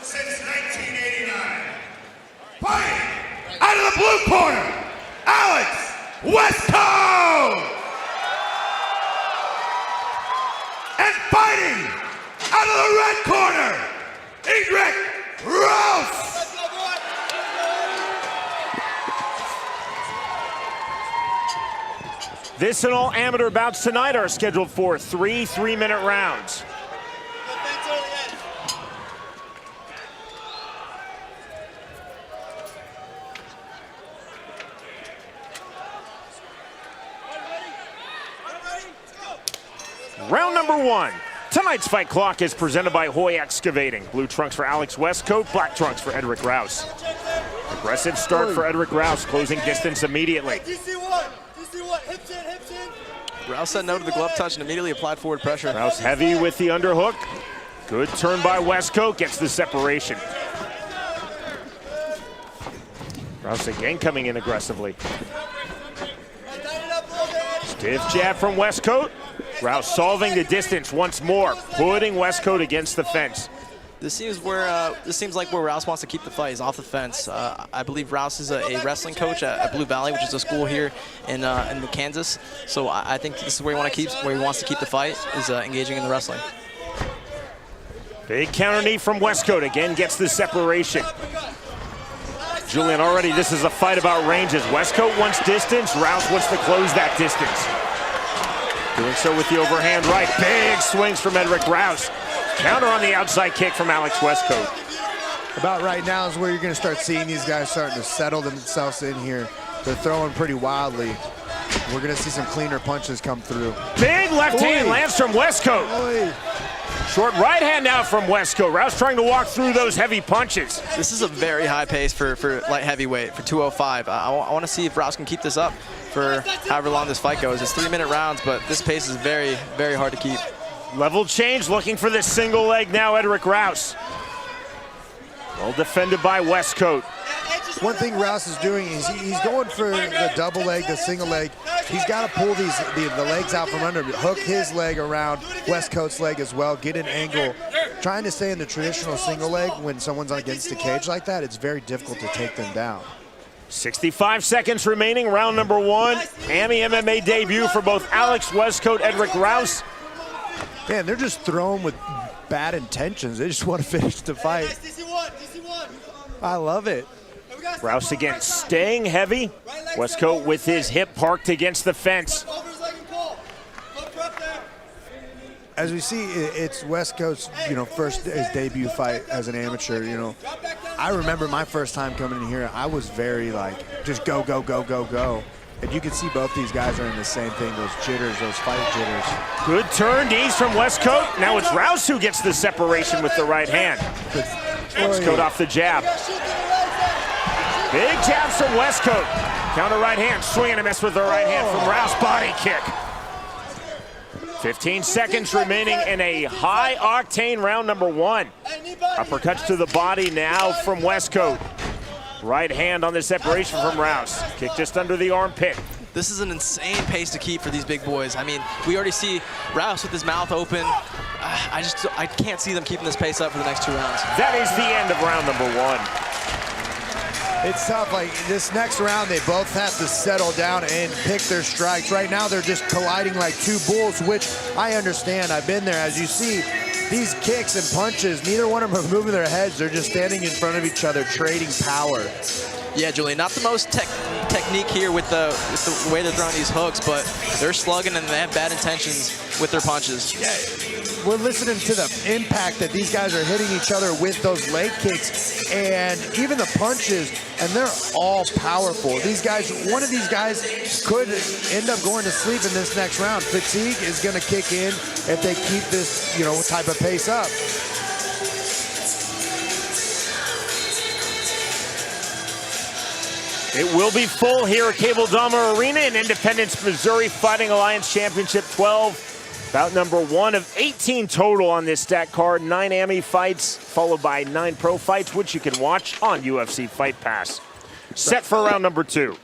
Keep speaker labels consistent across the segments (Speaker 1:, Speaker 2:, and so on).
Speaker 1: since 1989. Fighting out of the blue corner, Alex Westcoat! And fighting out of the red corner, Edrick Rouse!
Speaker 2: This and all amateur bouts tonight are scheduled for 3 3-minute rounds. Round number 1. Tonight's fight clock is presented by Hoy Excavating. Blue trunks for Alex Westcoat, black trunks for Edrick Rouse. Aggressive start for Edrick Rouse, closing distance immediately.
Speaker 3: Rouse said no to the glove touch and immediately applied forward pressure.
Speaker 2: Rouse heavy with the underhook. Good turn by Westcoat, gets the separation. Rouse again coming in aggressively. Stiff jab from Westcoat. Rouse solving the distance once more, putting Westcoat against the fence.
Speaker 3: This seems like where Rouse wants to keep the fight. He's off the fence. I believe Rouse is a wrestling coach at Blue Valley, which is a school here in Kansas. So I think this is where he wants to keep the fight, is engaging in the wrestling.
Speaker 2: Big counter knee from Westcoat, again gets the separation. Julian, already this is a fight about ranges. Westcoat wants distance, Rouse wants to close that distance. Doing so with the overhand right. Big swings from Edrick Rouse. Counter on the outside kick from Alex Westcoat.
Speaker 4: About right now is where you're going to start seeing these guys starting to settle themselves in here. They're throwing pretty wildly. We're going to see some cleaner punches come through.
Speaker 2: Big left hand lands from Westcoat. Short right hand now from Westcoat. Rouse trying to walk through those heavy punches.
Speaker 3: This is a very high pace for light heavyweight, for 205. I want to see if Rouse can keep this up for however long this fight goes. It's 3-minute rounds, but this pace is very, very hard to keep.
Speaker 2: Level change, looking for this single leg now, Edrick Rouse. Well defended by Westcoat.
Speaker 4: One thing Rouse is doing is he's going for the double leg, the single leg. He's got to pull the legs out from under, hook his leg around Westcoat's leg as well, get an angle. Trying to stay in the traditional single leg when someone's against the cage like that, it's very difficult to take them down.
Speaker 2: 65 seconds remaining, round number 1. AMI MMA debut for both Alex Westcoat, Edrick Rouse.
Speaker 4: Man, they're just thrown with bad intentions. They just want to finish the fight. I love it.
Speaker 2: Rouse again staying heavy. Westcoat with his hip parked against the fence.
Speaker 4: As we see, it's Westcoat's, first his debut fight as an amateur. I remember my first time coming in here. I was very just go, go, go, go, go. And you can see both these guys are in the same thing, those jitters, those fight jitters.
Speaker 2: Good turn, knees from Westcoat. Now it's Rouse who gets the separation with the right hand. Westcoat off the jab. Big jabs from Westcoat. Counter right hand, swing and a miss with the right hand from Rouse, body kick. 15 seconds remaining in a high-octane round number 1. Uppercuts to the body now from Westcoat. Right hand on the separation from Rouse. Kick just under the armpit.
Speaker 3: This is an insane pace to keep for these big boys. I mean, we already see Rouse with his mouth open. I can't see them keeping this pace up for the next 2 rounds.
Speaker 2: That is the end of round number 1.
Speaker 4: It's tough. This next round, they both have to settle down and pick their strikes. Right now, they're just colliding like two bulls, which I understand. I've been there. As you see, these kicks and punches, neither one of them are moving their heads. They're just standing in front of each other, trading power.
Speaker 3: Yeah, Julian, not the most technique here with the way they're throwing these hooks, but they're slugging and they have bad intentions with their punches.
Speaker 4: Yeah, we're listening to the impact that these guys are hitting each other with those leg kicks and even the punches, and they're all powerful. These guys, one of these guys could end up going to sleep in this next round. Fatigue is going to kick in if they keep this, type of pace up.
Speaker 2: It will be full here at Cable Dahmer Arena in Independence, Missouri, Fighting Alliance Championship 12. Bout number 1 of 18 total on this stat card. 9 AMI fights, followed by 9 pro fights, which you can watch on UFC Fight Pass. Set for round number 2.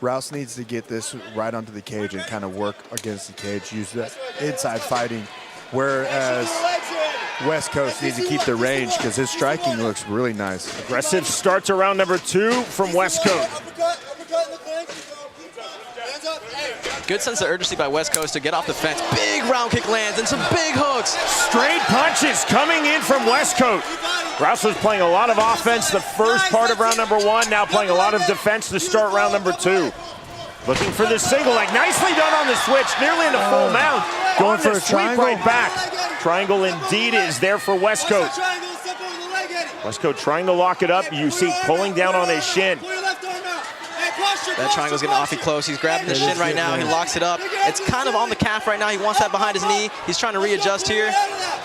Speaker 4: Rouse needs to get this right onto the cage and kind of work against the cage, use that inside fighting. Whereas West Coast needs to keep the range because his striking looks really nice.
Speaker 2: Aggressive start to round number 2 from Westcoat.
Speaker 3: Good sense of urgency by Westcoat to get off the fence. Big round kick lands and some big hooks.
Speaker 2: Straight punches coming in from Westcoat. Rouse was playing a lot of offense the first part of round number 1, now playing a lot of defense to start round number 2. Looking for the single leg, nicely done on the switch, nearly into full mount.
Speaker 4: Going for a
Speaker 2: sweep
Speaker 4: triangle.
Speaker 2: right back. Triangle indeed is there for Westcoat. Westcoat trying to lock it up. You see pulling down on his shin.
Speaker 3: That triangle's getting awfully close. He's grabbing the shin right now. He locks it up. It's kind of on the calf right now. He wants that behind his knee. He's trying to readjust here.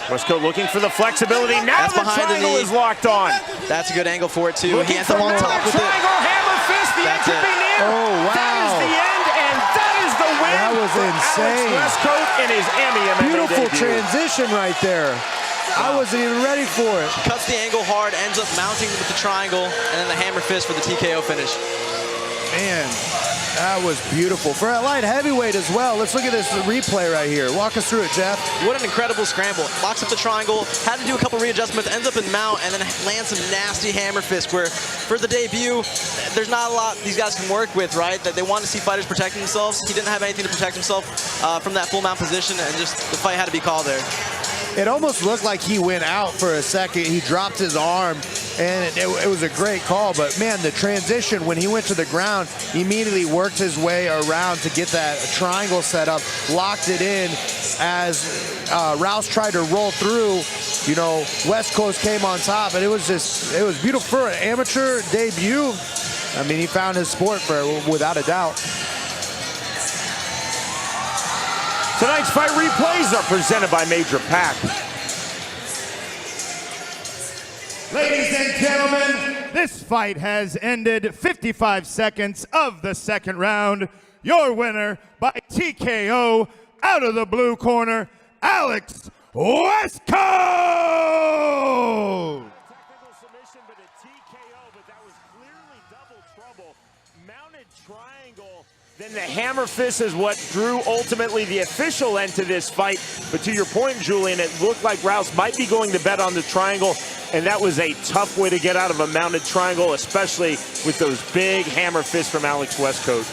Speaker 2: Westcoat looking for the flexibility. Now
Speaker 3: That's
Speaker 2: the
Speaker 3: behind the
Speaker 2: triangle
Speaker 3: knee.
Speaker 2: is locked on.
Speaker 3: That's a good angle for it too.
Speaker 2: Looking
Speaker 3: He ends up on top with it.
Speaker 2: triangle, hammer fist. The end
Speaker 3: That's
Speaker 2: could
Speaker 3: it.
Speaker 2: be near.
Speaker 4: Oh, wow.
Speaker 2: That is the end, and that is the win.
Speaker 4: That was
Speaker 2: for
Speaker 4: insane.
Speaker 2: Alex Westcoat in his MMA
Speaker 4: Beautiful
Speaker 2: debut.
Speaker 4: transition right there. I wasn't even ready for it.
Speaker 3: Cuts the angle hard, ends up mounting with the triangle, and then the hammer fist for the TKO finish.
Speaker 4: Man, that was beautiful. For a light heavyweight as well. Let's look at this replay right here. Walk us through it, Jeff.
Speaker 3: What an incredible scramble. Locks up the triangle, had to do a couple readjustments, ends up in mount, and then lands some nasty hammer fist where for the debut, there's not a lot these guys can work with, right? That they want to see fighters protecting themselves. He didn't have anything to protect himself from that full mount position, and just the fight had to be called there.
Speaker 4: It almost looked like he went out for a second. He dropped his arm, and it was a great call. But, man, the transition, when he went to the ground, he immediately worked his way around to get that triangle set up, locked it in. As Rouse tried to roll through, you know, West Coast came on top, and it was beautiful for an amateur debut. I mean, he found his sport without a doubt.
Speaker 2: Tonight's fight replays are presented by Major PAC.
Speaker 1: Ladies and gentlemen, this fight has ended 55 seconds of the second round. Your winner by TKO out of the blue corner, Alex Westcoat!
Speaker 2: Technical submission, but a TKO, but that was clearly double trouble. Mounted triangle. Then the hammer fist is what drew ultimately the official end to this fight. But to your point, Julian, it looked like Rouse might be going to bet on the triangle, and that was a tough way to get out of a mounted triangle, especially with those big hammer fists from Alex Westcoat.